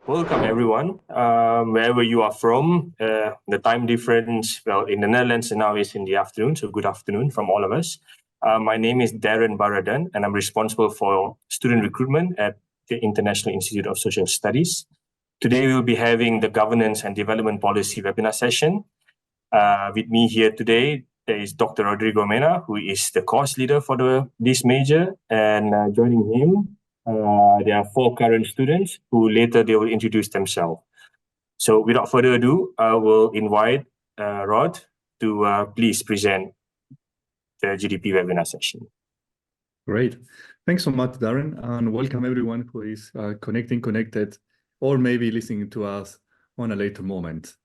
Welcome, everyone. Wherever you are from, the time difference, well, in the Netherlands now is in the afternoon, so good afternoon from all of us. My name is Darren Baradan, and I'm responsible for student recruitment at the International Institute of Social Studies. Today, we'll be having the Governance and Development Policy webinar session. With me here today, there is Dr. Rodrigo Mena, who is the course leader for this major, and joining him, there are 4 current students who later they will introduce themselves. So without further ado, I will invite Rod to please present the GDP webinar session. Great. Thanks so much, Darren, and welcome everyone who is connected, or maybe listening to us on a later moment.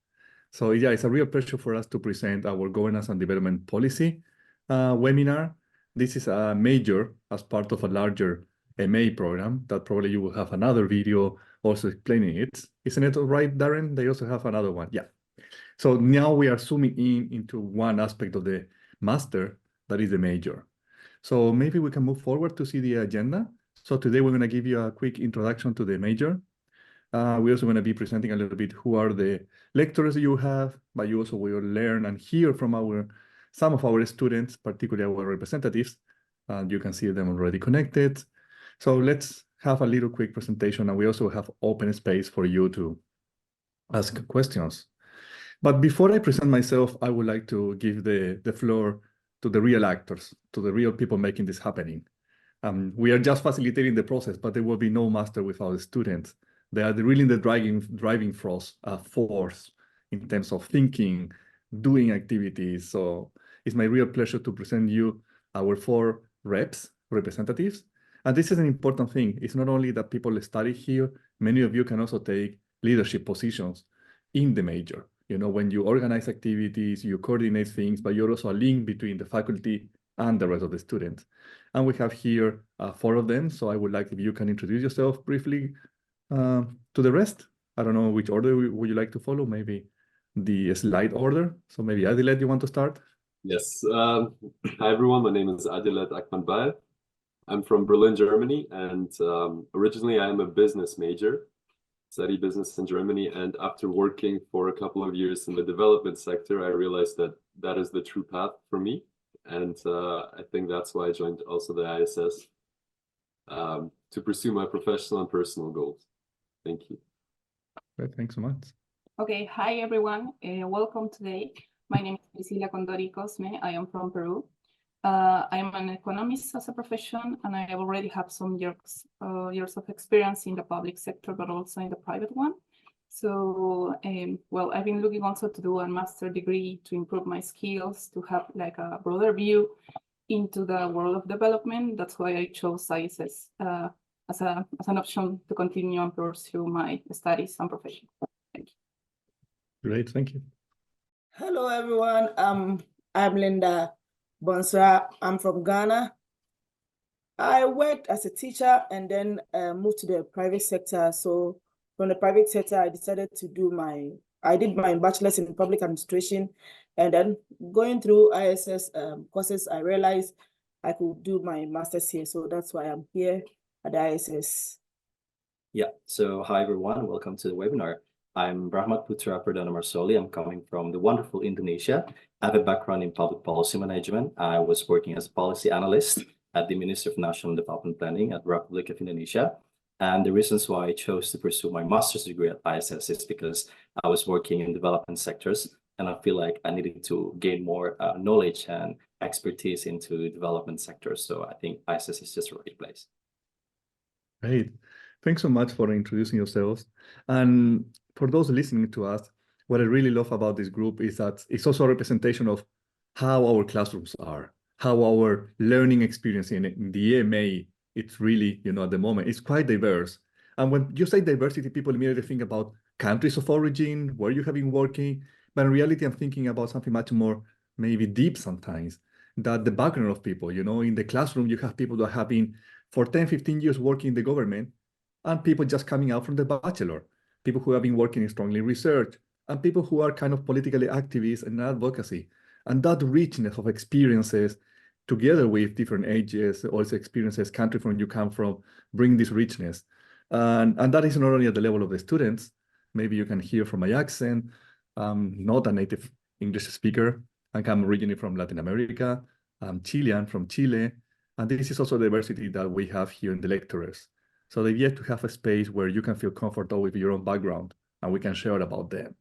So yeah, it's a real pleasure for us to present our Governance and Development Policy webinar. This is a major as part of a larger MA program that probably you will have another video also explaining it. Isn't it all right, Darren? They also have another one. Yeah. So now we are zooming into one aspect of the master, that is the major. So maybe we can move forward to see the agenda. So today we're going to give you a quick introduction to the major. We're also going to be presenting a little bit who are the lecturers you have, but you also will learn and hear from some of our students, particularly our representatives. You can see them already connected. So let's have a little quick presentation, and we also have open space for you to ask questions. But before I present myself, I would like to give the floor to the real actors, to the real people making this happening. We are just facilitating the process, but there will be no master without students. They are really the driving force in terms of thinking, doing activities. So it's my real pleasure to present you our 4 representatives. And this is an important thing. It's not only that people study here, many of you can also take leadership positions in the major. You know, when you organize activities, you coordinate things, but you're also a link between the faculty and the rest of the students. And we have here 4 of them. So I would like if you can introduce yourself briefly to the rest. I don't know which order would you like to follow, maybe the slide order. So maybe Adilet, you want to start? Yes. Hi, everyone. My name is Adilet Akmanbay. I'm from Berlin, Germany, and originally I am a business major, study business in Germany. And after working for a couple of years in the development sector, I realized that that is the true path for me. And I think that's why I joined also the ISS to pursue my professional and personal goals. Thank you. Great, thanks so much. Okay, hi everyone. Welcome today. My name is Priscila Condori Cosme. I am from Peru. I am an economist as a profession, and I already have some years of experience in the public sector, but also in the private one. So, well, I've been looking also to do a master degree to improve my skills, to have like a broader view into the world of development. That's why I chose ISS as an option to continue and pursue my studies and profession. Thank you. Great, thank you. Hello, everyone. I'm Linda Bonsra. I'm from Ghana. I worked as a teacher and then moved to the private sector. So from the private sector, I decided to did my bachelor's in public administration, and then going through ISS courses, I realized I could do my master's here. So that's why I'm here at the ISS. Yeah, so hi everyone, welcome to the webinar. I'm Rahmat Putra Perdana Marsoli. I'm coming from the wonderful Indonesia. I have a background in public policy management. I was working as a policy analyst at the Ministry of National Development Planning at the Republic of Indonesia. And the reasons why I chose to pursue my master's degree at ISS is because I was working in development sectors, and I feel like I needed to gain more knowledge and expertise into development sectors. So I think ISS is just the right place. Great. Thanks so much for introducing yourselves. And for those listening to us, what I really love about this group is that it's also a representation of how our classrooms are, how our learning experience in the EMA, it's really, you know, at the moment, it's quite diverse. And when you say diversity, people immediately think about countries of origin, where you have been working. But in reality, I'm thinking about something much more maybe deep sometimes, that the background of people, you know, in the classroom, you have people that have been for 10, 15 years working in the government, and people just coming out from the bachelor, people who have been working strongly in research, and people who are kind of politically activists and advocacy. And that richness of experiences, together with different ages, also experiences, country from you come from, bring this richness. And that is not only at the level of the students. Maybe you can hear from my accent, I'm not a native English speaker. I come originally from Latin America. I'm Chilean from Chile. And this is also the diversity that we have here in the lecturers. So the idea is to have a space where you can feel comfortable with your own background and we can share about them.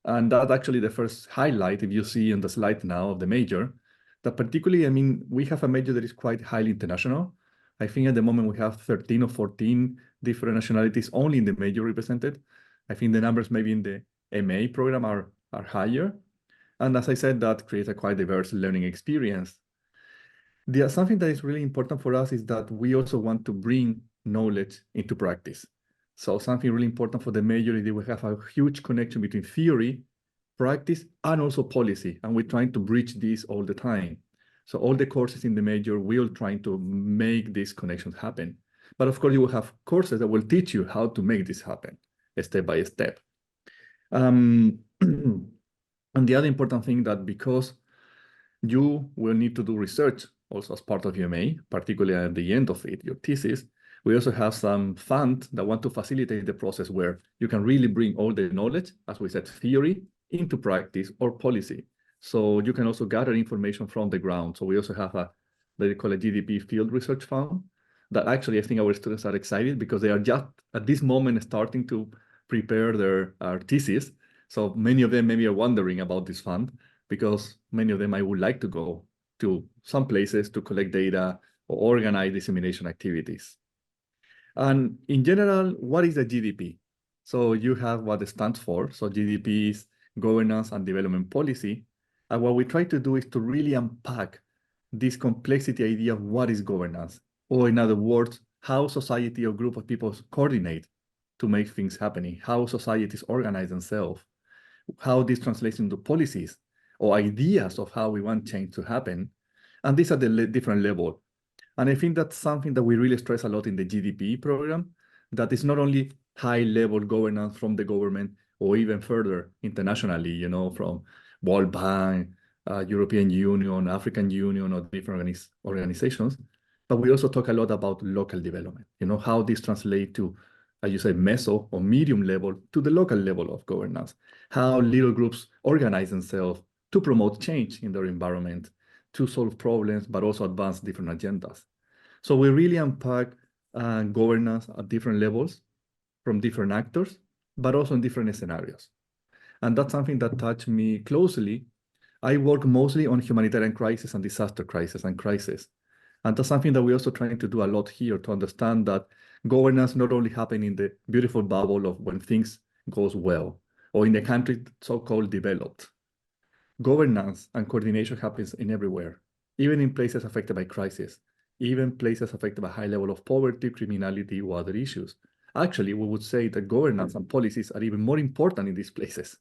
And that's actually the first highlight, if you see on the slide now of the major, that particularly, I mean, we have a major that is quite highly international. I think at the moment we have 13 or 14 different nationalities only in the major represented. I think the numbers maybe in the MA program are higher. And as I said, that creates a quite diverse learning experience. Something that is really important for us is that we also want to bring knowledge into practice. So something really important for the major is that we have a huge connection between theory, practice, and also policy. And we're trying to bridge this all the time. So all the courses in the major, we're trying to make these connections happen. But of course, you will have courses that will teach you how to make this happen step by step. And the other important thing that because you will need to do research also as part of your MA, particularly at the end of it, your thesis, we also have some funds that want to facilitate the process where you can really bring all the knowledge, as we said, theory, into practice or policy. So you can also gather information from the ground. So we also have they call a GDP field research fund that actually I think our students are excited because they are just at this moment starting to prepare their thesis. So many of them maybe are wondering about this fund because many of them I would like to go to some places to collect data or organize dissemination activities. And in general, what is the GDP? So you have what it stands for. So GDP is governance and development policy. And what we try to do is to really unpack this complexity idea of what is governance, or in other words, how society or group of people coordinate to make things happening, how societies organize themselves, how this translates into policies or ideas of how we want change to happen. And these are the different levels. And I think that's something that we really stress a lot in the GDP program, that is not only high-level governance from the government or even further internationally, you know, from World Bank, European Union, African Union, or different organizations, but we also talk a lot about local development, you know, how this translates to, as you say, meso or medium level to the local level of governance, how little groups organize themselves to promote change in their environment, to solve problems, but also advance different agendas. So we really unpack governance at different levels from different actors, but also in different scenarios. And that's something that touched me closely. I work mostly on humanitarian crisis and disaster crisis and crisis. And that's something that we're also trying to do a lot here to understand that governance not only happens in the beautiful bubble of when things goes well, or in the country so-called developed. Governance and coordination happens in everywhere, even in places affected by crisis, even places affected by high level of poverty, criminality, or other issues. Actually, we would say that governance and policies are even more important in these places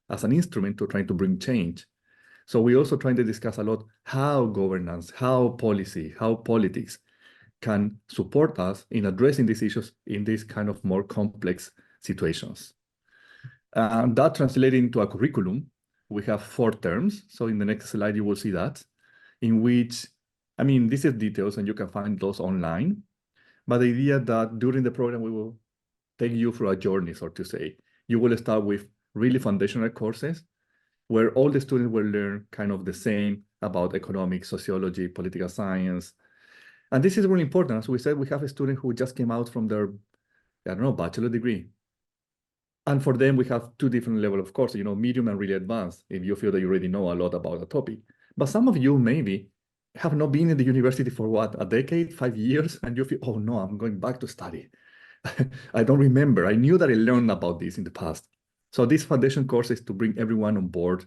as an instrument to trying to bring change. So we're also trying to discuss a lot how governance, how policy, how politics can support us in addressing these issues in these kind of more complex situations. And that translated into a curriculum. We have 4 terms. So in the next slide, you will see that, in which, I mean, this is details and you can find those online. But the idea that during the program, we will take you through a journey, so to say. You will start with really foundational courses where all the students will learn kind of the same about economics, sociology, political science. And this is really important. As we said, we have a student who just came out from their, I don't know, bachelor degree. And for them, we have 2 different levels of course, you know, medium and really advanced, if you feel that you already know a lot about the topic. But some of you maybe have not been in the university for what, a decade, 5 years, and you feel, oh no, I'm going back to study. I don't remember. I knew that I learned about this in the past. So this foundation course is to bring everyone on board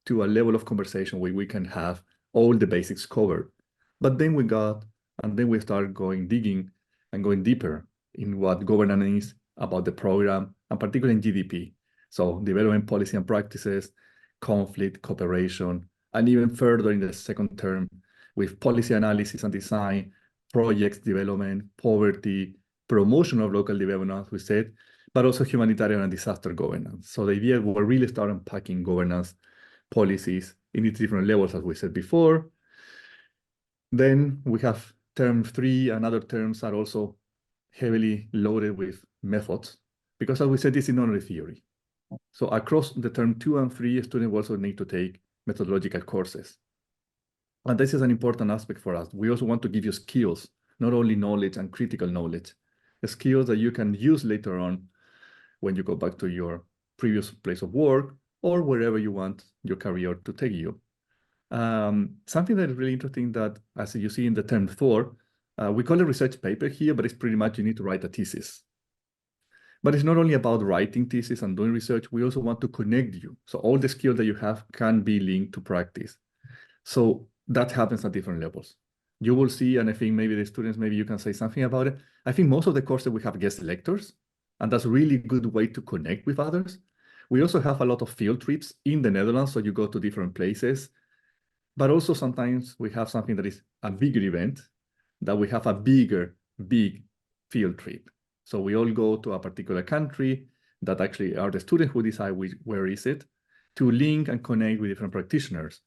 to a level of conversation where we can have all the basics covered. But then we start digging and going deeper in what governance is about the program, and particularly in GDP. So development policy and practices, conflict, cooperation, and even further in the second term with policy analysis and design, projects development, poverty, promotion of local development, as we said, but also humanitarian and disaster governance. So the idea will really start unpacking governance policies in its different levels, as we said before. Then we have term 3 and other terms are also heavily loaded with methods, because as we said, this is not only theory. So across the term 2 and 3, students also need to take methodological courses. And this is an important aspect for us. We also want to give you skills, not only knowledge and critical knowledge, the skills that you can use later on when you go back to your previous place of work or wherever you want your career to take you. Something that is really interesting that, as you see in the term 4, we call it research paper here, but it's pretty much you need to write a thesis. But it's not only about writing thesis and doing research, we also want to connect you. So all the skills that you have can be linked to practice. So that happens at different levels. You will see, and I think maybe the students, maybe you can say something about it. I think most of the courses we have guest lectures, and that's a really good way to connect with others. We also have a lot of field trips in the Netherlands, so you go to different places. But also sometimes we have something that is a bigger event, that we have a big field trip. So we all go to a particular country that actually are the students who decide where is it, to link and connect with different practitioners,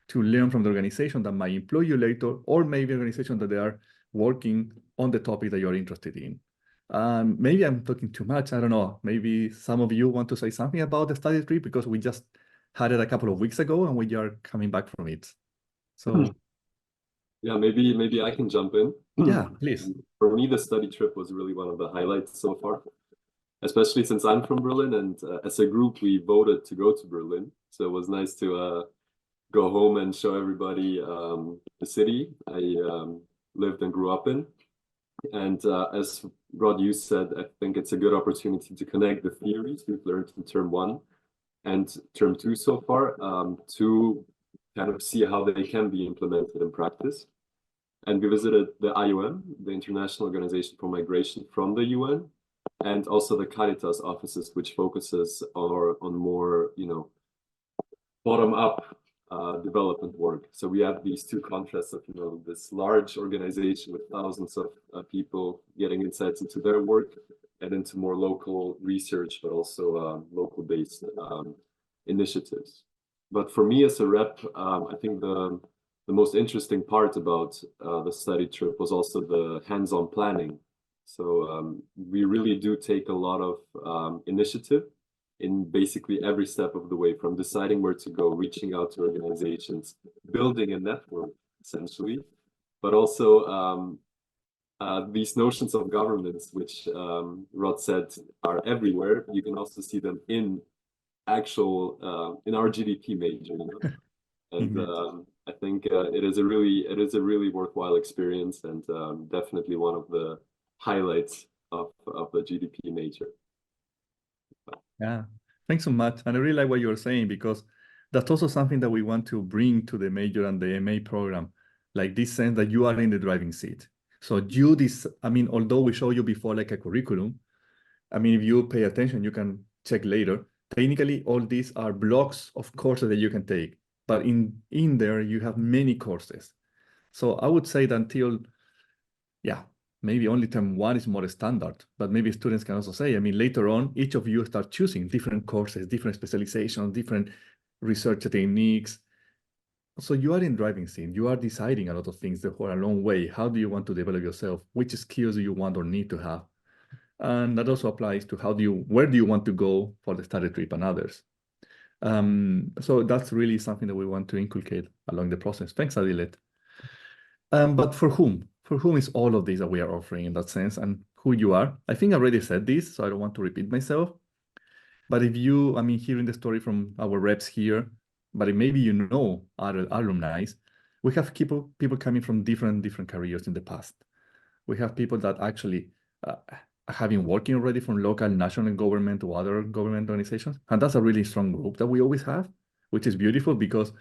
to learn from the organization that might employ you later, or maybe an organization that they are working on the topic that you're interested in. Maybe I'm talking too much, I don't know. Maybe some of you want to say something about the study trip, because we just had it a couple of weeks ago and we are coming back from it. So yeah, maybe I can jump in. Yeah, please. For me, the study trip was really one of the highlights so far, especially since I'm from Berlin, and as a group we voted to go to Berlin. So it was nice to go home and show everybody the city I lived and grew up in. And as Rod, you said, I think it's a good opportunity to connect the theories we've learned in term 1 and term 2 so far, to kind of see how they can be implemented in practice. And we visited the IOM, the International Organization for Migration from the UN, and also the Caritas offices, which focuses on more, bottom-up development work. So we have these two contrasts of, this large organization with thousands of people getting insights into their work and into more local research, but also local-based initiatives. But for me as a rep, I think the most interesting part about the study trip was also the hands-on planning. So we really do take a lot of initiative in basically every step of the way, from deciding where to go, reaching out to organizations, building a network, essentially, but also these notions of governance, which Rod said are everywhere. You can also see them in in our GDP major, and I think it is a really worthwhile experience, and definitely one of the highlights of the GDP major. Yeah, thanks so much. And I really like what you're saying, because that's also something that we want to bring to the major and the MA program, like this sense that you are in the driving seat. So although we show you before like a curriculum, if you pay attention, you can check later. Technically, all these are blocks of courses that you can take, but in there you have many courses. So I would say that until, maybe only term 1 is more standard, but maybe students can also say, later on, each of you start choosing different courses, different specializations, different research techniques. So you are in driving seat. You are deciding a lot of things for a long way. How do you want to develop yourself? Which skills do you want or need to have? And that also applies to where do you want to go for the study trip and others. So that's really something that we want to inculcate along the process. Thanks, Adilet. But for whom? For whom is all of this that we are offering in that sense, and who you are? I think I already said this, so I don't want to repeat myself. But if you, hearing the story from our reps here, but maybe other alumni, we have people coming from different careers in the past. We have people that actually have been working already from local, national government to other government organizations. And that's a really strong group that we always have, which is beautiful, because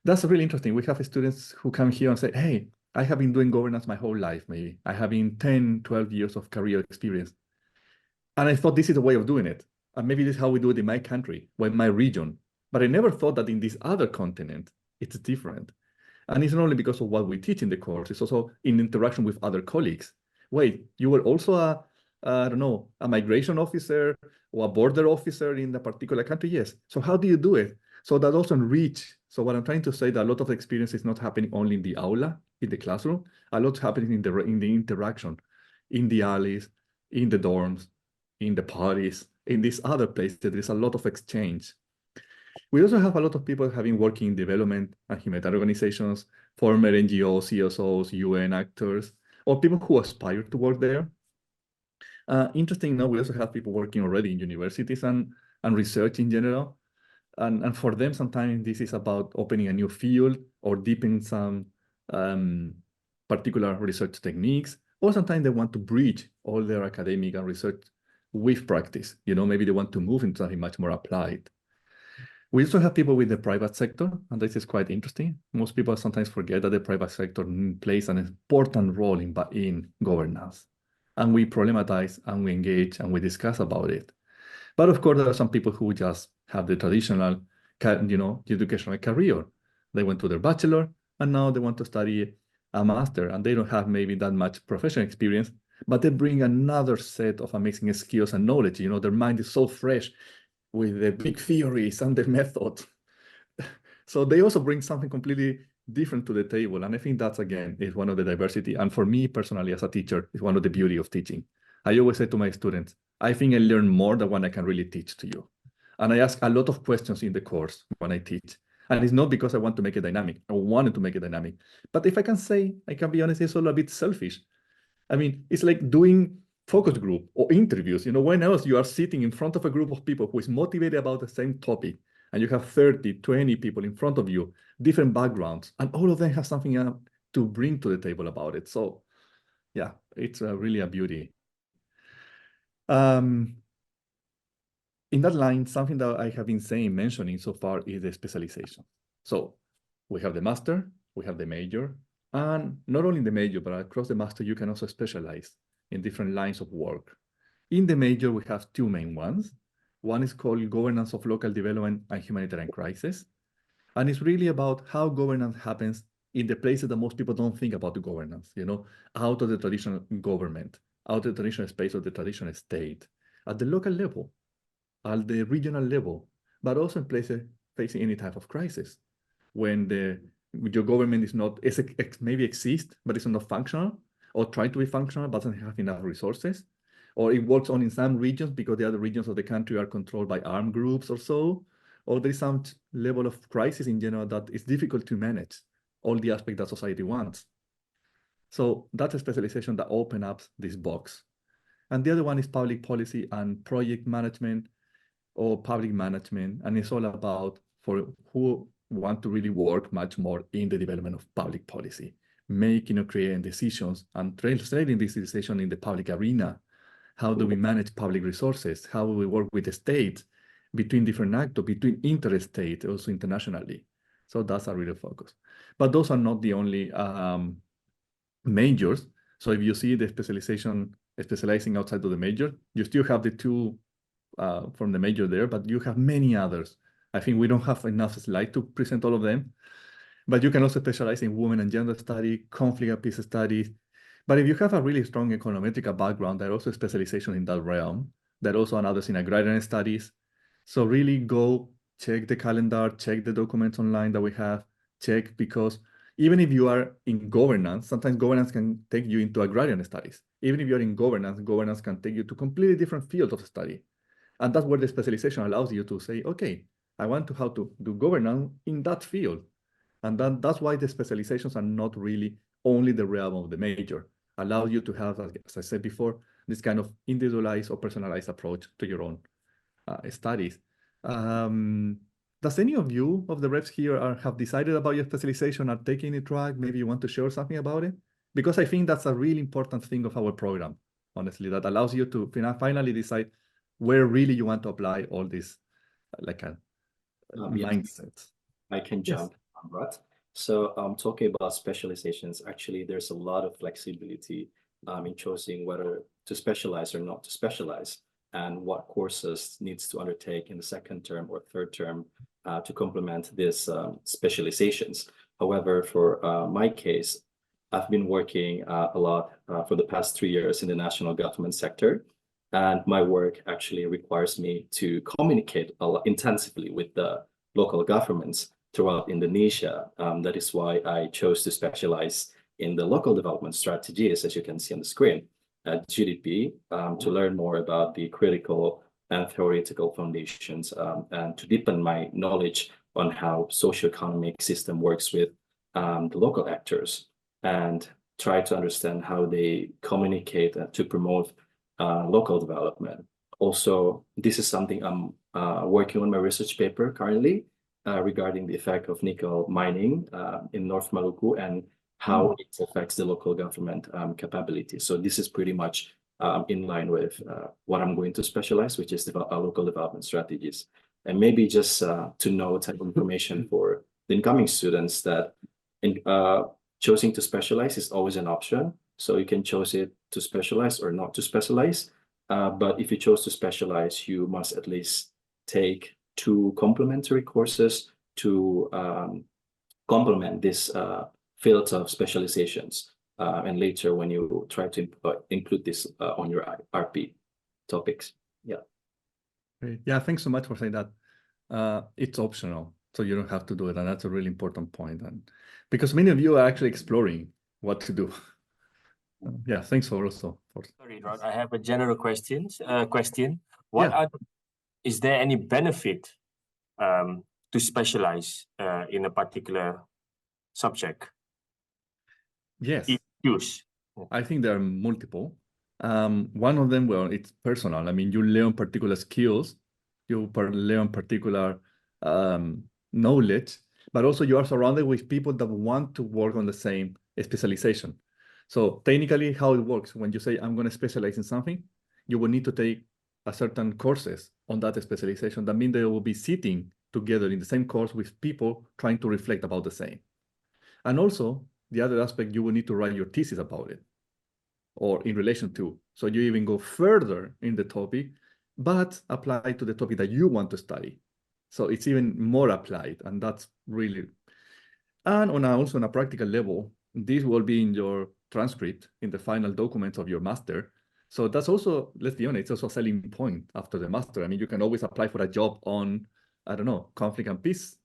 that's really interesting. We have students who come here and say, hey, I have been doing governance my whole life, maybe. I have been 10, 12 years of career experience. And I thought this is a way of doing it. And maybe this is how we do it in my country or in my region. But I never thought that in this other continent, it's different. And it's not only because of what we teach in the course, it's also in interaction with other colleagues. Wait, you were also a migration officer or a border officer in a particular country? Yes. So how do you do it? So that also enrich. So what I'm trying to say, that a lot of the experience is not happening only in the aula, in the classroom. A lot happening in the interaction, in the alleys, in the dorms, in the parties, in these other places. There is a lot of exchange. We also have a lot of people having working in development and humanitarian organizations, former NGOs, CSOs, UN actors, or people who aspire to work there. Interesting enough, we also have people working already in universities and research in general. And for them, sometimes this is about opening a new field or deepening some particular research techniques, or sometimes they want to bridge all their academic and research with practice. You know, maybe they want to move into something much more applied. We also have people with the private sector, and this is quite interesting. Most people sometimes forget that the private sector plays an important role in governance. And we problematize and we engage and we discuss about it. But of course, there are some people who just have the traditional, educational career. They went to their bachelor, and now they want to study a master, and they don't have maybe that much professional experience, but they bring another set of amazing skills and knowledge. You know, their mind is so fresh with the big theories and the method. So they also bring something completely different to the table. And I think that's, again, is one of the diversity. And for me personally, as a teacher, is one of the beauty of teaching. I always say to my students, I think I learn more than what I can really teach to you. And I ask a lot of questions in the course when I teach. And it's not because I want to make it dynamic. I wanted to make it dynamic. But if I can say, I can be honest, it's all a bit selfish. I mean, it's like doing focus group or interviews. You know, when else you are sitting in front of a group of people who is motivated about the same topic, and you have 30, 20 people in front of you, different backgrounds, and all of them have something to bring to the table about it. So yeah, it's really a beauty. In that line, something that I have been mentioning so far is the specialization. So we have the master, we have the major, and not only the major, but across the master, you can also specialize in different lines of work. In the major, we have two main ones. One is called Governance of Local Development and Humanitarian Crisis. And it's really about how governance happens in the places that most people don't think about the governance, you know, out of the traditional government, out of the traditional space of the traditional state, at the local level, at the regional level, but also in places facing any type of crisis, when your government is not, maybe exists, but it's not functional, or trying to be functional, but doesn't have enough resources, or it works only in some regions because the other regions of the country are controlled by armed groups or so, or there is some level of crisis in general that is difficult to manage all the aspects that society wants. So that's a specialization that opens up this box. And the other one is public policy and project management or public management. And it's all about for who want to really work much more in the development of public policy, making or creating decisions and translating this decision in the public arena. How do we manage public resources? How do we work with the state between different actors, between interstate, also internationally? So that's a real focus. But those are not the only majors. So if you see the specializing outside of the major, you still have the two from the major there, but you have many others. I think we don't have enough slides to present all of them, but you can also specialize in women and gender study, conflict and peace studies. But if you have a really strong econometric background, there are also specializations in that realm. There are also others in agrarian studies. So really go check the calendar, check the documents online that we have, check, because even if you are in governance, sometimes governance can take you into agrarian studies. Even if you're in governance, governance can take you to completely different fields of study. And that's where the specialization allows you to say, okay, I want to how to do governance in that field. And that's why the specializations are not really only the realm of the major, allow you to have, as I said before, this kind of individualized or personalized approach to your own studies. Does any of you, of the reps here, have decided about your specialization, are taking a track? Maybe you want to share something about it? Because I think that's a really important thing of our program, honestly, that allows you to finally decide where really you want to apply all this, like a mindset. I can jump on that. So talking about specializations, actually, there's a lot of flexibility in choosing whether to specialize or not to specialize, and what courses needs to undertake in the second term or third term to complement these specializations. However, for my case, I've been working a lot for the past 3 years in the national government sector, and my work actually requires me to communicate a lot intensively with the local governments throughout Indonesia. That is why I chose to specialize in the local development strategies, as you can see on the screen. at GDP to learn more about the critical and theoretical foundations and to deepen my knowledge on how socioeconomic system works with the local actors and try to understand how they communicate to promote local development. Also, this is something I'm working on my research paper currently regarding the effect of nickel mining in North Maluku and how it affects the local government capability. So this is pretty much in line with what I'm going to specialize, which is local development strategies. And maybe just to know type of information for the incoming students that choosing to specialize is always an option. So you can choose it to specialize or not to specialize. But if you chose to specialize, you must at least take 2 complementary courses to complement this field of specializations. And later when you try to include this on your RP topics. Yeah. Great. Yeah, thanks so much for saying that. It's optional, so you don't have to do it. And that's a really important point. And because many of you are actually exploring what to do. Yeah, thanks for also. Sorry, Rod, I have a general question. Yeah. Is there any benefit to specialize in a particular subject? Yes. Use. I think there are multiple. One of them, well, it's personal. I mean, you learn particular skills, you learn particular knowledge, but also you are surrounded with people that want to work on the same specialization. So technically how it works, when you say, I'm going to specialize in something, you will need to take a certain courses on that specialization. That means they will be sitting together in the same course with people trying to reflect about the same. And also the other aspect, you will need to write your thesis about it or in relation to. So you even go further in the topic, but apply to the topic that you want to study. So it's even more applied, and that's really, and also on a practical level, this will be in your transcript in the final documents of your master. So that's also, let's be honest, it's also a selling point after the master. I mean, you can always apply for a job on, I don't know, conflict and peace.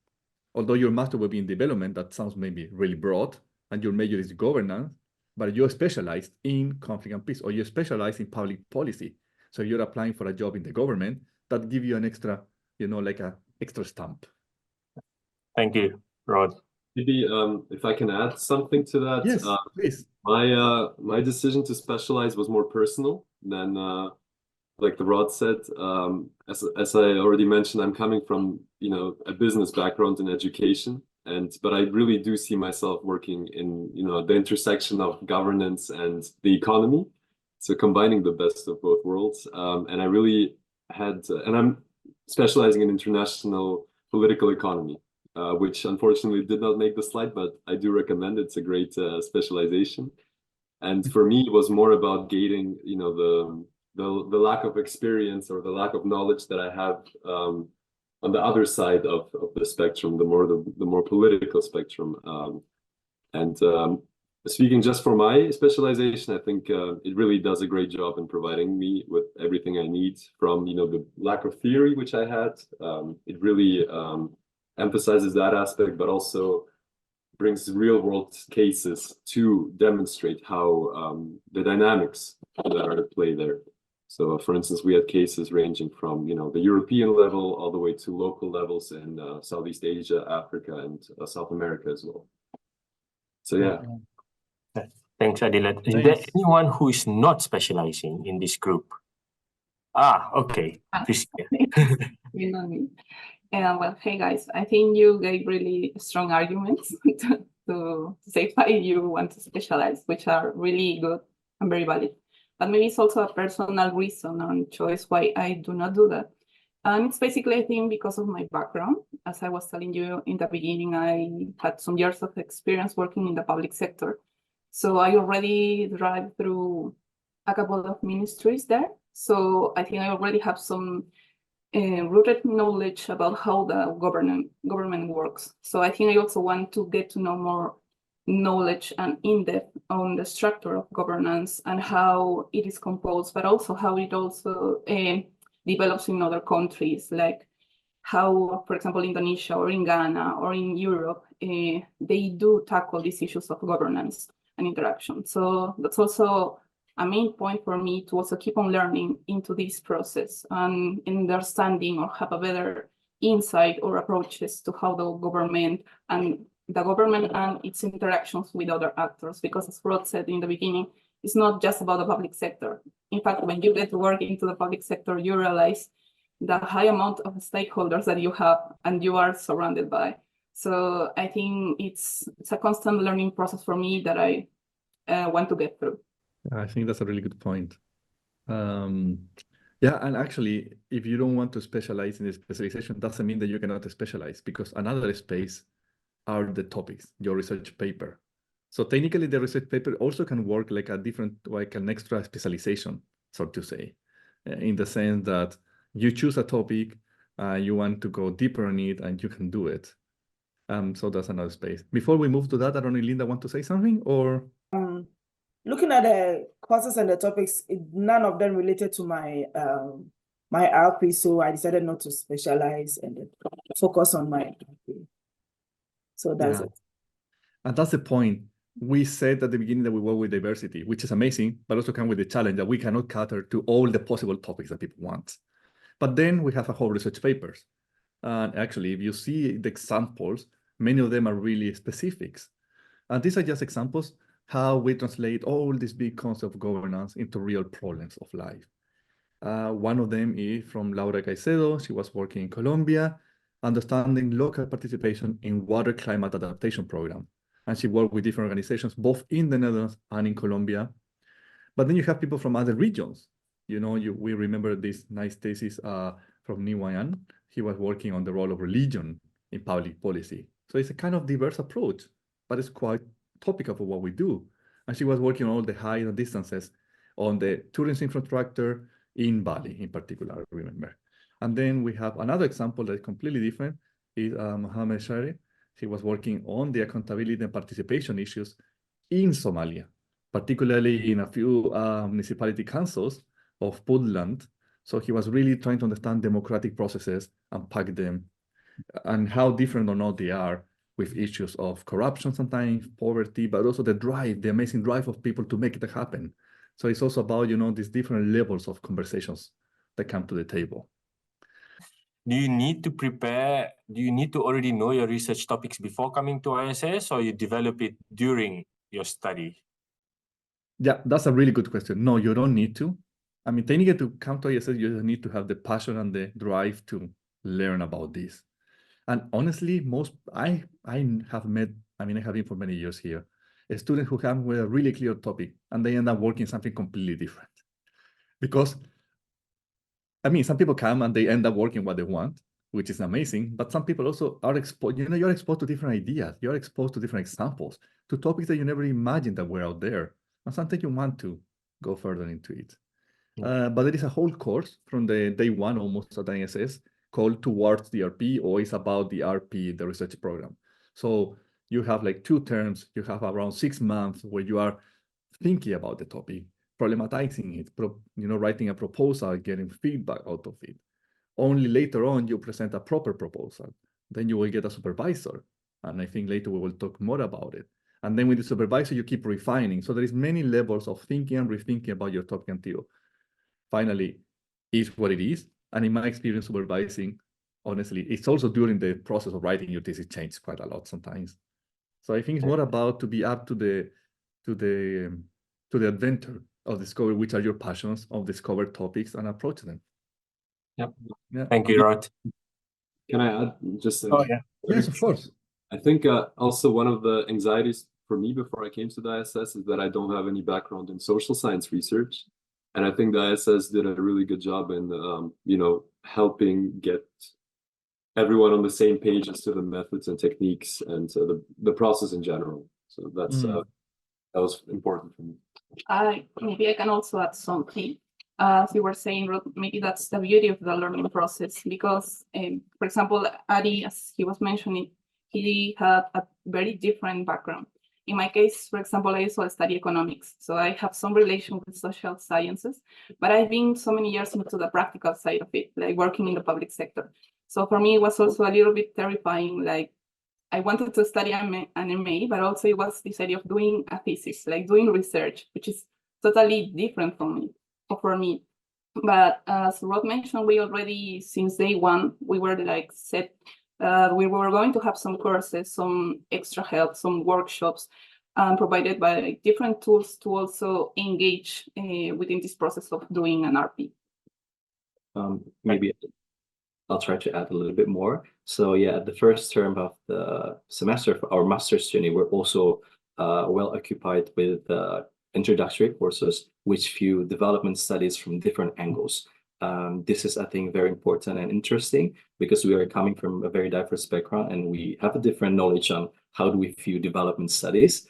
Although your master will be in development, that sounds maybe really broad, and your major is governance, but you're specialized in conflict and peace, or you're specialized in public policy. So you're applying for a job in the government that give you an extra, like a extra stamp. Thank you, Rod. Maybe if I can add something to that. Yes, please. My decision to specialize was more personal than like the Rod said. As I already mentioned, I'm coming from a business background in education, but I really do see myself working in the intersection of governance and the economy. So combining the best of both worlds. And I really and I'm specializing in international political economy. Which unfortunately did not make the slide, but I do recommend it. It's a great specialization. And for me, it was more about gating, the lack of experience or the lack of knowledge that I have on the other side of the spectrum, the more political spectrum. Speaking just for my specialization, I think it really does a great job in providing me with everything I need from the lack of theory which I had. It really emphasizes that aspect, but also brings real world cases to demonstrate how the dynamics that are at play there. So for instance, we had cases ranging from the European level all the way to local levels in Southeast Asia, Africa, and South America as well. So yeah. Thanks, Adilet. Is there anyone who is not specializing in this group? Okay. You know me. Well, hey guys, I think you gave really strong arguments to say why you want to specialize, which are really good and very valid. But maybe it's also a personal reason and choice why I do not do that. And it's basically, I think, because of my background. As I was telling you in the beginning, I had some years of experience working in the public sector. So I already drive through a couple of ministries there. So I think I already have some rooted knowledge about how the government works. So I think I also want to get to know more knowledge and in-depth on the structure of governance and how it is composed, but also how it also develops in other countries, like how, for example, Indonesia or in Ghana or in Europe, they do tackle these issues of governance and interaction. So that's also a main point for me to also keep on learning into this process and understanding or have a better insight or approaches to how the government and its interactions with other actors. Because as Rod said in the beginning, it's not just about the public sector. In fact, when you get to work into the public sector, you realize the high amount of stakeholders that you have and you are surrounded by. So I think it's a constant learning process for me that I want to get through. I think that's a really good point. Yeah, and actually, if you don't want to specialize in the specialization, doesn't mean that you cannot specialize, because another space are the topics, your research paper. So technically, the research paper also can work like an extra specialization, so to say, in the sense that you choose a topic, you want to go deeper on it, and you can do it. So that's another space. Before we move to that, I don't know, Linda, want to say something or? Looking at the courses and the topics, none of them related to my my RP, so I decided not to specialize and focus on my RP. So that's it. And that's the point. We said at the beginning that we work with diversity, which is amazing, but also come with the challenge that we cannot cater to all the possible topics that people want. But then we have a whole research papers. And actually, if you see the examples, many of them are really specifics. And these are just examples how we translate all these big concepts of governance into real problems of life. One of them is from Laura Caicedo. She was working in Colombia, understanding local participation in water climate adaptation program. And she worked with different organizations, both in the Netherlands and in Colombia. But then you have people from other regions. You know, we remember this nice thesis from Niwayan. He was working on the role of religion in public policy. So it's a kind of diverse approach, but it's quite topical for what we do. And she was working on all the high distances on the tourism infrastructure in Bali in particular, I remember. And then we have another example that is completely different, is Mohammed Shari. He was working on the accountability and participation issues in Somalia, particularly in a few municipality councils of Puntland. So he was really trying to understand democratic processes, unpack them, and how different or not they are with issues of corruption sometimes, poverty, but also the drive, the amazing drive of people to make it happen. So it's also about, you know, these different levels of conversations that come to the table. Do you need to prepare, do you need to already know your research topics before coming to ISS, or you develop it during your study? Yeah, that's a really good question. No, you don't need to. I mean, technically to come to ISS, you need to have the passion and the drive to learn about this. And honestly, I have met, I mean, I have been for many years here, students who come with a really clear topic and they end up working something completely different. Because, I mean, some people come and they end up working what they want, which is amazing, but some people also are exposed, you know, you're exposed to different ideas, you're exposed to different examples, to topics that you never imagined that were out there. And sometimes you want to go further into it. But there is a whole course from the day one almost at ISS called Towards the RP, or it's about the RP, the research program. So you have like 2 terms, you have around 6 months where you are thinking about the topic, problematizing it, you know, writing a proposal, getting feedback out of it. Only later on you present a proper proposal. Then you will get a supervisor. And I think later we will talk more about it. And then with the supervisor, you keep refining. So there is many levels of thinking and rethinking about your topic until finally is what it is. And in my experience supervising, honestly, it's also during the process of writing your thesis changes quite a lot sometimes. So I think it's more about to be up to the adventure of discover which are your passions, of discover topics and approach them. Yep. Yeah. Thank you, Rod. Can I add just a, Yes, of course. I think also one of the anxieties for me before I came to the ISS is that I don't have any background in social science research. And I think the ISS did a really good job in, you know, helping get everyone on the same page as to the methods and techniques and the process in general. So that's that was important for me. Maybe I can also add something. As you were saying, maybe that's the beauty of the learning process, because, for example, Adi, as he was mentioning, he had a very different background. In my case, for example, I also study economics, so I have some relation with social sciences, but I've been so many years into the practical side of it, like working in the public sector. So for me, it was also a little bit terrifying. Like, I wanted to study an MA, but also it was this idea of doing a thesis, like doing research, which is totally different from me, for me. But as Rod mentioned, we already, since day one, we were like set, we were going to have some courses, some extra help, some workshops provided by different tools to also engage within this process of doing an RP. Maybe I'll try to add a little bit more. So yeah, the first term of the semester of our master's journey, we're also well occupied with introductory courses, which view development studies from different angles. This is, I think, very important and interesting because we are coming from a very diverse background and we have a different knowledge on how do we view development studies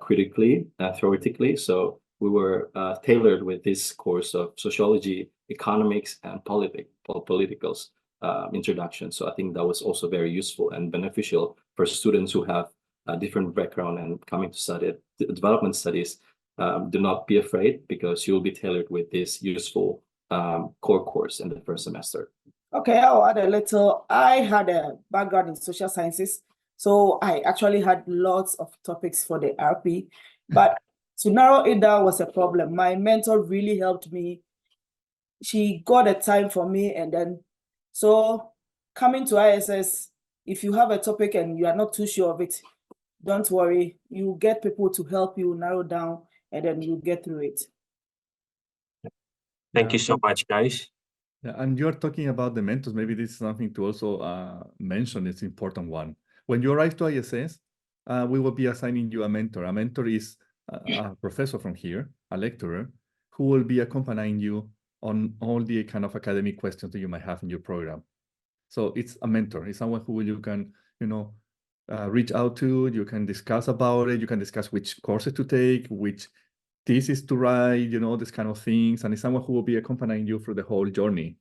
critically, theoretically. So we were tailored with this course of sociology, economics, and politicals introduction. So I think that was also very useful and beneficial for students who have a different background and coming to study development studies. Do not be afraid because you'll be tailored with this useful core course in the first semester. Okay, I'll add a little. I had a background in social sciences, so I actually had lots of topics for the RP, but to narrow it down was a problem. My mentor really helped me. She got a time for me, and then so coming to ISS, if you have a topic and you are not too sure of it, don't worry. You get people to help you narrow down, and then you get through it. Thank you so much, guys. Yeah, and you're talking about the mentors. Maybe this is something to also mention. It's an important one. When you arrive to ISS, we will be assigning you a mentor. A mentor is a professor from here, a lecturer, who will be accompanying you on all the kind of academic questions that you might have in your program. So it's a mentor. It's someone who you can, reach out to. You can discuss about it. You can discuss which courses to take, which thesis to write, this kind of things. And it's someone who will be accompanying you through the whole journey.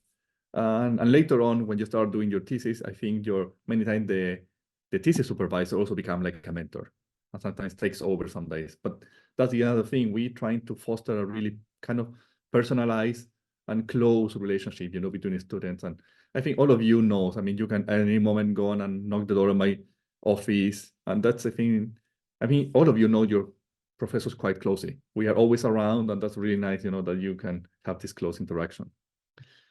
And later on, when you start doing your thesis, I think many times the thesis supervisor also become like a mentor and sometimes takes over some days. But that's the other thing. We're trying to foster a really kind of personalized and close relationship, between students. And I think all of you knows, you can at any moment go on and knock the door of my office. And that's the thing. All of you know your professors quite closely. We are always around, and that's really nice, that you can have this close interaction.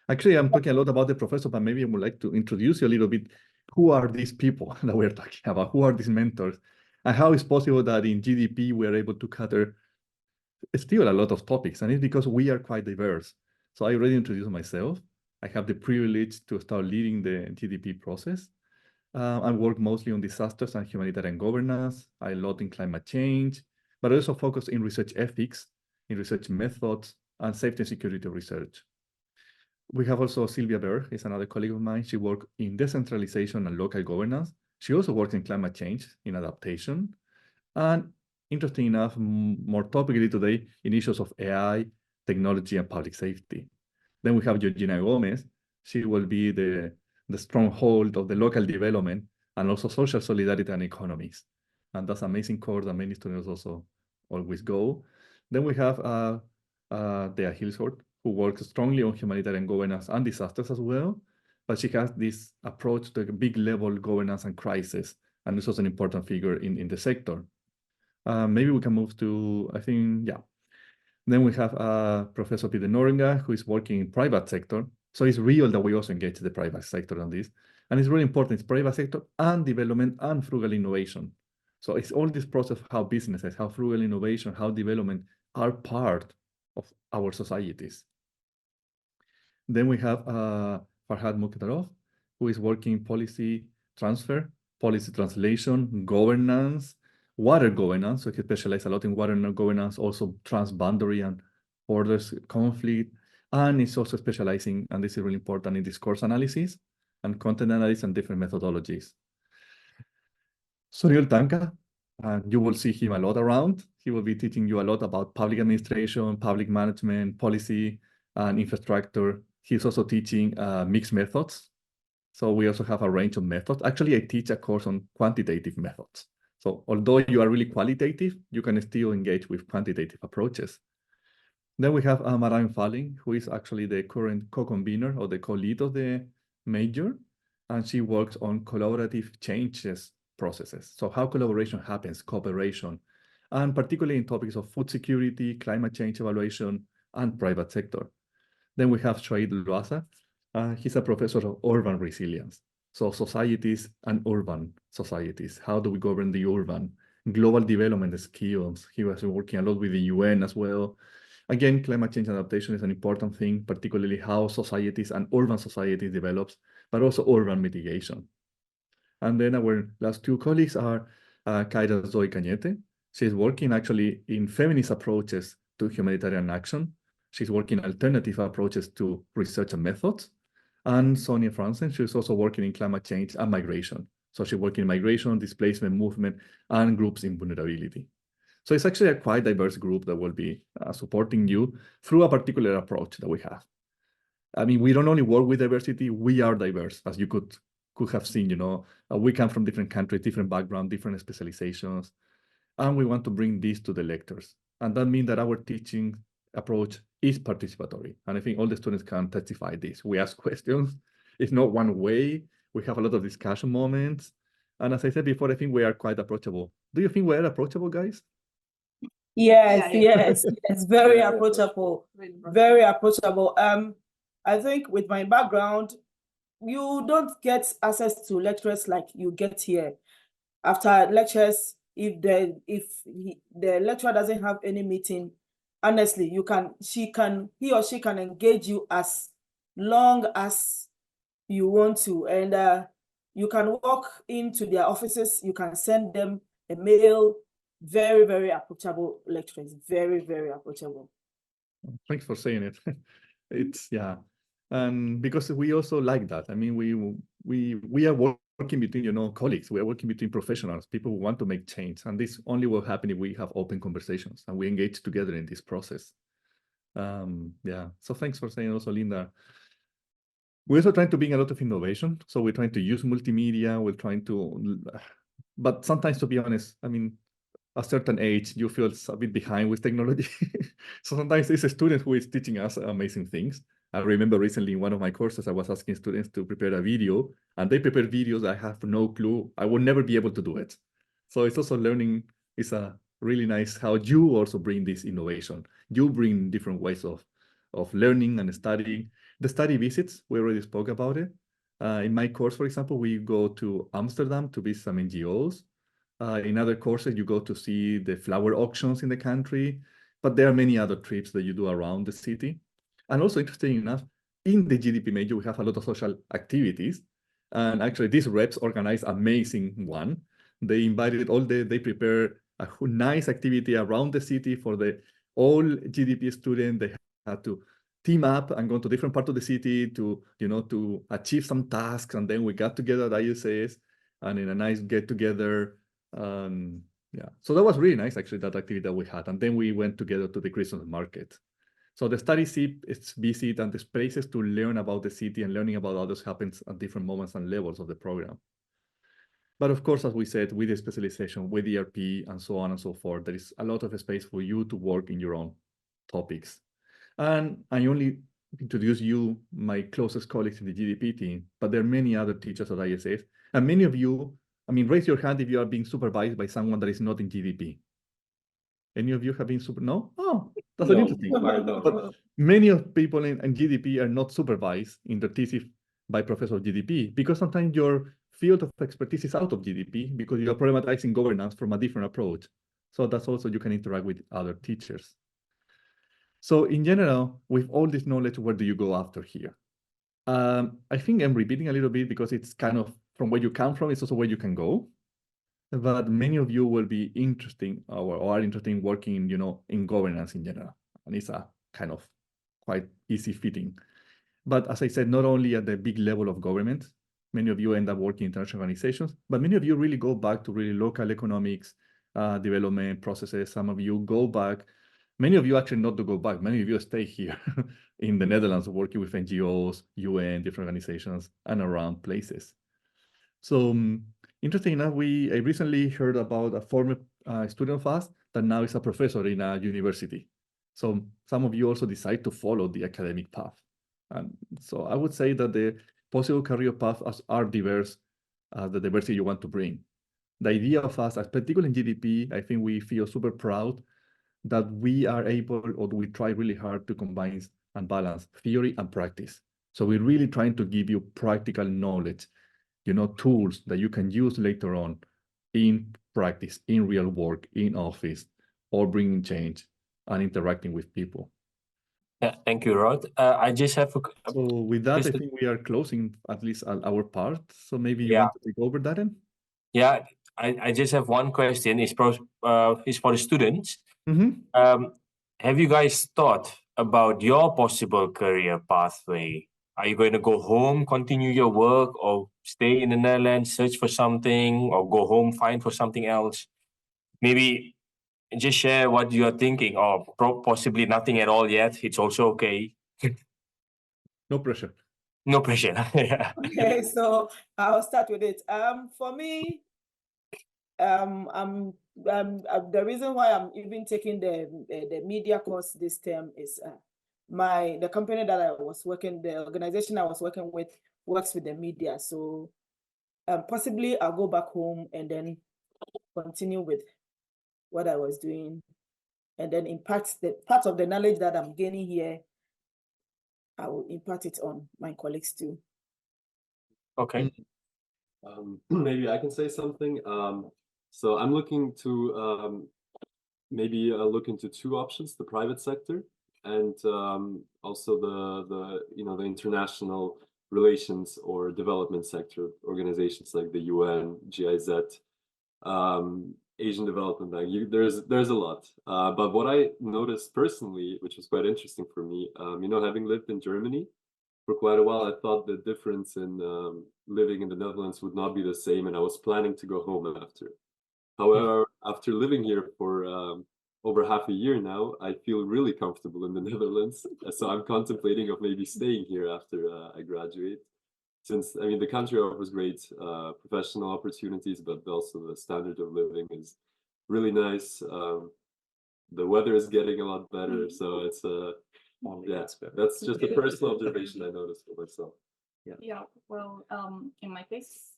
Actually, I'm talking a lot about the professor, but maybe I would like to introduce you a little bit. Who are these people that we're talking about? Who are these mentors? And how is possible that in GDP we're able to cater still a lot of topics? And it's because we are quite diverse. So I already introduced myself. I have the privilege to start leading the GDP process. I work mostly on disasters and humanitarian governance. I lot in climate change, but I also focus in research ethics, in research methods, and safety and security research. We have also Sylvia Berg, is another colleague of mine. She works in decentralization and local governance. She also works in climate change, in adaptation. And interesting enough, more topically today, in issues of AI, technology, and public safety. Then we have Georgina Gomez. She will be the stronghold of the local development and also social solidarity and economics. And that's an amazing course that many students also always go. Then we have Dea Hilsort, who works strongly on humanitarian governance and disasters as well. But she has this approach to big level governance and crisis, and is also an important figure in the sector. Maybe we can move to, I think, yeah. Then we have Professor Peter Noringa, who is working in private sector. So it's real that we also engage the private sector on this. And it's really important, it's private sector and development and frugal innovation. So it's all this process of how businesses, how frugal innovation, how development are part of our societies. Then we have Farhad Mukhtarov, who is working policy transfer, policy translation, governance, water governance. So he specializes a lot in water governance, also transboundary and borders conflict. And he's also specializing, and this is really important, in discourse analysis and content analysis and different methodologies. Sunil Tanka, and you will see him a lot around. He will be teaching you a lot about public administration, public management, policy, and infrastructure. He's also teaching mixed methods. So we also have a range of methods. Actually, I teach a course on quantitative methods. So although you are really qualitative, you can still engage with quantitative approaches. Then we have Mariam Falling, who is actually the current co-convener or the co-lead of the major, and she works on collaborative changes processes. So how collaboration happens, cooperation, and particularly in topics of food security, climate change evaluation, and private sector. Then we have Shoaib Loaza. He's a professor of urban resilience. So societies and urban societies. How do we govern the urban? Global development skills. He was working a lot with the UN as well. Again, climate change adaptation is an important thing, particularly how societies and urban societies develops, but also urban mitigation. And then our last two colleagues are Kaira Zoe Cañete. She's working actually in feminist approaches to humanitarian action. She's working alternative approaches to research and methods. And Sonia Franzen, she's also working in climate change and migration. So she's working in migration, displacement, movement, and groups in vulnerability. So it's actually a quite diverse group that will be supporting you through a particular approach that we have. I mean, we don't only work with diversity, we are diverse, as you could have seen, we come from different countries, different backgrounds, different specializations, and we want to bring this to the lectures. And that means that our teaching approach is participatory. And I think all the students can testify this. We ask questions. It's not one way. We have a lot of discussion moments. And as I said before, I think we are quite approachable. Do you think we are approachable, guys? Yes, Yeah, yes, it's very approachable, very approachable. I think with my background, you don't get access to lecturers like you get here. After lectures, if the lecturer doesn't have any meeting, honestly, he or she can engage you as long as you want to, and you can walk into their offices, you can send them a mail. Very, very approachable lecturers, very, very approachable. Thanks for saying it. It's, yeah. And because we also like that. I mean, we are working between, colleagues. We are working between professionals, people who want to make change. And this only will happen if we have open conversations and we engage together in this process. Yeah. So thanks for saying also, Linda. We're also trying to bring a lot of innovation. So we're trying to use multimedia. We're trying to, but sometimes, to be honest, I mean, a certain age, you feel a bit behind with technology. So sometimes it's a student who is teaching us amazing things. I remember recently in one of my courses, I was asking students to prepare a video, and they prepared videos I have no clue. I will never be able to do it. So it's also learning. It's a really nice how you also bring this innovation. You bring different ways of learning and studying. The study visits, we already spoke about it. In my course, for example, we go to Amsterdam to visit some NGOs. In other courses, you go to see the flower auctions in the country, but there are many other trips that you do around the city. And also, interesting enough, in the GDP major, we have a lot of social activities. And actually, these reps organize amazing one. They they prepare a nice activity around the city for all GDP students. They had to team up and go to different parts of the city to achieve some tasks. And then we got together at ISS and in a nice get together. Yeah, so that was really nice, actually, that activity that we had. And then we went together to the Christmas market. So the study visit and the spaces to learn about the city and learning about others happens at different moments and levels of the program. But of course, as we said, with the specialization, with ERP and so on and so forth, there is a lot of space for you to work in your own topics. And I only introduce you, my closest colleagues in the GDP team, but there are many other teachers at ISS. And many of you, I mean, raise your hand if you are being supervised by someone that is not in GDP. Any of you have been no? Oh, that's interesting. No. But many of people in GDP are not supervised in the thesis by professor of GDP because sometimes your field of expertise is out of GDP because you are problematizing governance from a different approach. So that's also you can interact with other teachers. So in general, with all this knowledge, where do you go after here? I think I'm repeating a little bit because it's kind of from where you come from, it's also where you can go. But many of you will be interested or are interested in working, in governance in general. And it's a kind of quite easy fitting. But as I said, not only at the big level of government, many of you end up working in international organizations, but many of you really go back to really local economics, development processes. Some of you go back. Many of you actually not to go back. Many of you stay here in the Netherlands working with NGOs, UN, different organizations, and around places. So interesting enough, I recently heard about a former student of us that now is a professor in a university. So some of you also decide to follow the academic path. And so I would say that the possible career paths are diverse, the diversity you want to bring. the idea of us, particularly in GDP, I think we feel super proud that we are able, or we try really hard to combine and balance theory and practice. So we're really trying to give you practical knowledge, tools that you can use later on in practice, in real work, in office, or bringing change and interacting with people. Yeah, thank you, Rod. I just have a So with that, I Mr. think we are closing at least our part. So maybe you Yeah. want to take over, Darren? Yeah, I just have one question. It's for the students. Mm-hmm. Have you guys thought about your possible career pathway? Are you going to go home, continue your work, or stay in the Netherlands, search for something, or go home, find for something else? Maybe just share what you are thinking, or possibly nothing at all yet. It's also okay. No pressure. No pressure. Yeah. Okay, so I'll start with it. For me, the reason why I'm even taking the media course this term is the company that I was working, the organization I was working with works with the media. So possibly I'll go back home and then continue with what I was doing, and then impact the part of the knowledge that I'm gaining here. I will impart it on my colleagues too. Okay. Maybe I can say something. So I'm looking to maybe look into two options: the private sector and also the international relations or development sector organizations like the UN, GIZ, Asian Development Bank. There's a lot. But what I noticed personally, which was quite interesting for me, having lived in Germany for quite a while, I thought the difference in living in the Netherlands would not be the same, and I was planning to go home after. However, after living here for over half a year now, I feel really comfortable in the Netherlands. So I'm contemplating of maybe staying here after I graduate. Since, the country offers great professional opportunities, but also the standard of living is really nice. The weather is getting a lot better, so it's that's just a personal observation I noticed for myself. Yeah, well, in my case,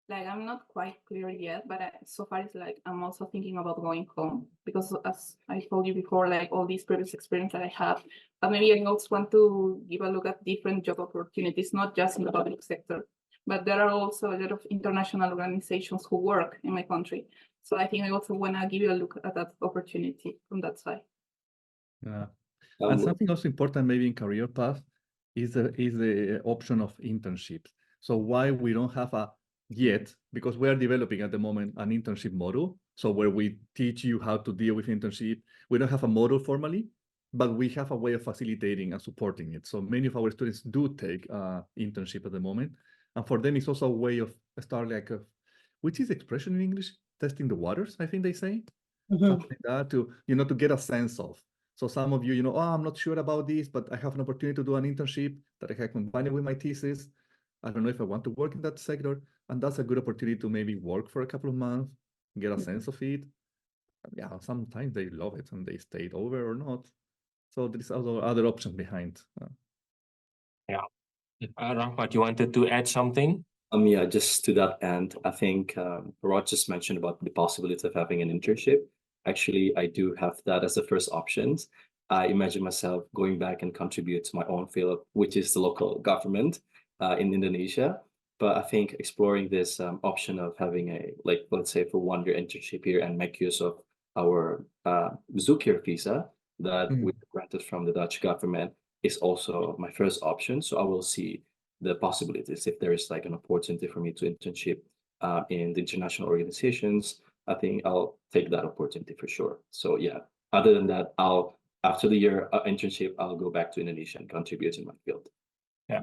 like I'm not quite clear yet, but so far it's like I'm also thinking about going home, because as I told you before, like all these previous experience that I have, but maybe I also want to give a look at different job opportunities, not just in the public sector, but there are also a lot of international organizations who work in my country. So I think I also want to give you a look at that opportunity from that side. Yeah. And something also important maybe in career path is the option of internships. So why we don't have yet, because we are developing at the moment an internship model. So where we teach you how to deal with internship. We don't have a model formally, but we have a way of facilitating and supporting it. So many of our students do take internship at the moment. And for them, it's also a way of start which is expression in English? Testing the waters, I think they say. Mm-hmm. Something like that to get a sense of. So some of you, I'm not sure about this, but I have an opportunity to do an internship that I can combine it with my thesis. I don't know if I want to work in that sector. And that's a good opportunity to maybe work for a couple of months, get a sense of it. Yeah, sometimes they love it and they stayed over or not. So there's also other options behind. Yeah. Rahmat, you wanted to add something? Yeah, just to that end, I think Rod just mentioned about the possibility of having an internship. Actually, I do have that as the first options. I imagine myself going back and contribute to my own field, which is the local government in Indonesia. But I think exploring this option of having let's say for 1 year internship here and make use of our Zoekjer visa that we granted from the Dutch government is also my first option. So I will see the possibilities. If there is like an opportunity for me to internship in the international organizations, I think I'll take that opportunity for sure. So yeah, other than that, after the year internship, I'll go back to Indonesia and contribute in my field. Yeah.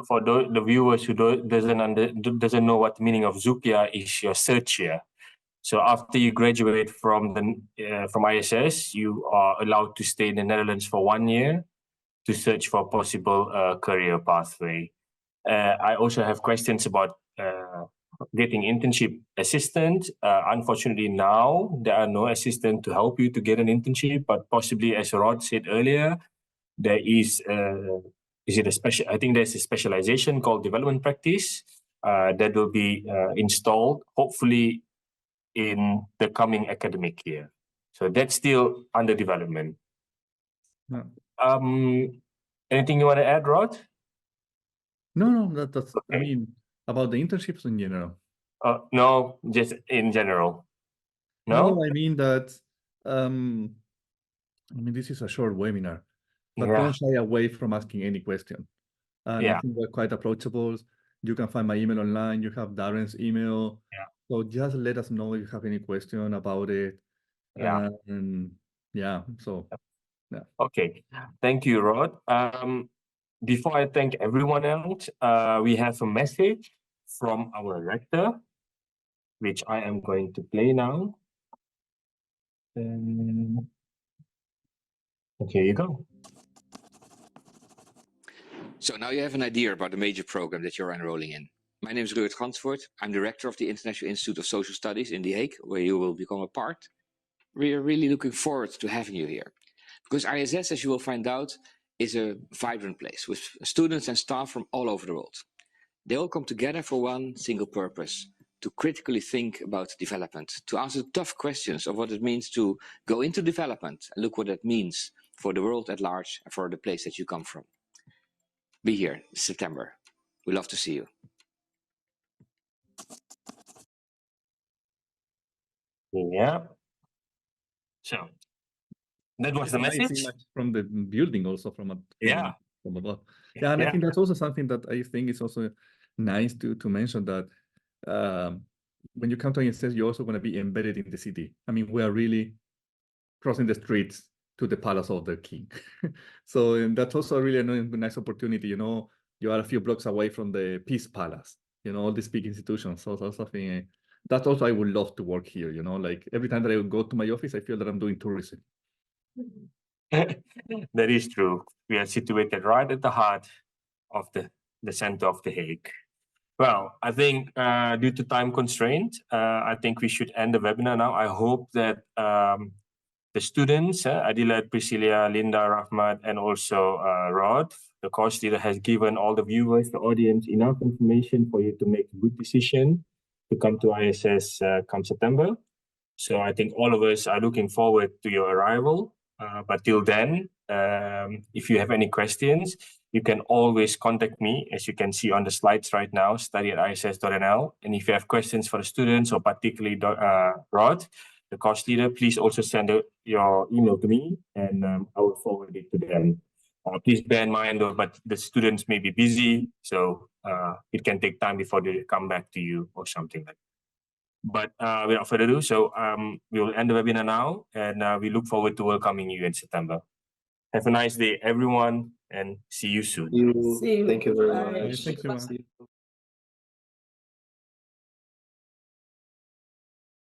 For the viewers who doesn't know what the meaning of Zoekjer is, your search year. So after you graduate from ISS, you are allowed to stay in the Netherlands for 1 year to search for a possible career pathway. I also have questions about getting internship assistant. Unfortunately, now there are no assistant to help you to get an internship, but possibly, as Rod said earlier, there is I think there's a specialization called development practice that will be installed, hopefully in the coming academic year. So that's still under development. Yeah. Anything you want to add, Rod? No, that's, I Okay. mean, about the internships in general. No, just in general. No, No? I mean that, I mean, this is a short webinar, but Yeah. don't shy away from asking any question. And I Yeah. think we're quite approachable. You can find my email online. You have Darren's email. Yeah. So just let us know if you have any question about it. Yeah. And yeah, so yeah. Okay. Thank you, Rod. Before I thank everyone else, we have a message from our rector, which I am going to play now. Okay, you go. So now you have an idea about the major program that you're enrolling in. My name is Ruud Gansvoort. I'm director of the International Institute of Social Studies in The Hague, where you will become a part. We are really looking forward to having you here. Because ISS, as you will find out, is a vibrant place with students and staff from all over the world. They all come together for one single purpose: to critically think about development, to answer tough questions of what it means to go into development and look what that means for the world at large and for the place that you come from. Be here in September. We love to see you. Yeah. So that was It's the a nice message. image from the building, also from Yeah. from above. Yeah, and I Yeah. think that's also something that I think is also nice to mention, that when you come to ISS, you're also going to be embedded in the city. I mean, we are really crossing the streets to the palace of the king. So and that's also really a nice opportunity. You know, you are a few blocks away from the Peace Palace. You know, all these big institutions. So that's something that also I would love to work here. You know, like every time that I go to my office, I feel that I'm doing tourism. That is true. We are situated right at the heart of the center of The Hague. Well, I think due to time constraint, I think we should end the webinar now. I hope that the students, Adila, Priscilla, Linda, Rahmat, and also Rod, the course leader, has given all the viewers, the audience, enough information for you to make a good decision to come to ISS come September. So I think all of us are looking forward to your arrival. But till then, if you have any questions, you can always contact me, as you can see on the slides right now, study@iss.nl. And if you have questions for the students, or particularly Rod, the course leader, please also send your email to me, and I will forward it to them. Please bear in mind, though, but the students may be busy, so it can take time before they come back to you or something like that. But without further ado, so we will end the webinar now, and we look forward to welcoming you in September. Have a nice day, everyone, and see you soon. See you. Thank you very Bye. much. Thanks, everyone. See you.